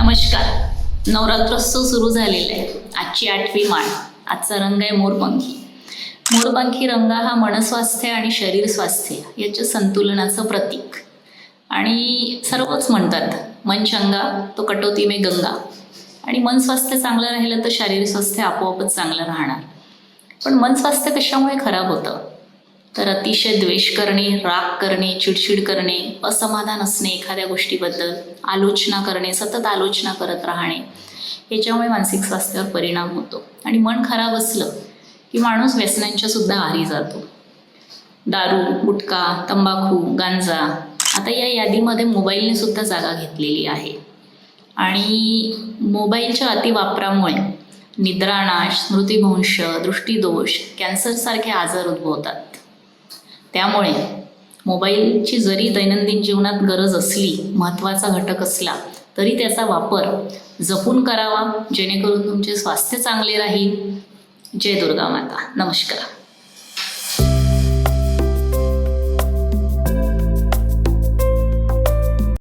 नमस्कार. नवरात्रोत्सव सुरू झालेला आहे. आजची 8वी माळ. आजचा रंग आहे मोरपंखी. मोरपंखी रंग हा मनस्वास्थ्य आणि शरीर स्वास्थ्य याच्या संतुलनाचं प्रतीक. आणि सर्वच म्हणतात मन चंगा तो कटोती में गंगा. आणि मन स्वास्थ्य चांगलं राहिलं तर शारीरिक स्वास्थ्य आपोआपच चांगलं राहणार. पण मन स्वास्थ्य कशामुळे खराब होतं? तर अतिशय द्वेष करणे, राग करणे, चिडचिड करणे, असमाधान असणे एखाद्या गोष्टीबद्दल, आलोचना करणे, सतत आलोचना करत राहणे, याच्यामुळे मानसिक स्वास्थ्यावर परिणाम होतो. आणि मन खराब असलं की माणूस व्यसनांच्या सुद्धा आहारी जातो. दारू, गुटखा, तंबाखू, गांजा, आता या यादीमध्ये मोबाईलने सुद्धा जागा घेतलेली आहे. आणि मोबाईलच्या अतिवापरामुळे निद्रानाश, स्मृतिभ्रंश, दृष्टीदोष, कॅन्सरसारखे आजार उद्भवतात. त्यामुळे मोबाईलची जरी दैनंदिन जीवनात गरज असली, महत्त्वाचा घटक असला, तरी त्याचा वापर जपून करावा, जेणेकरून तुमचे स्वास्थ्य चांगले राहील. जय दुर्गा माता. नमस्कार.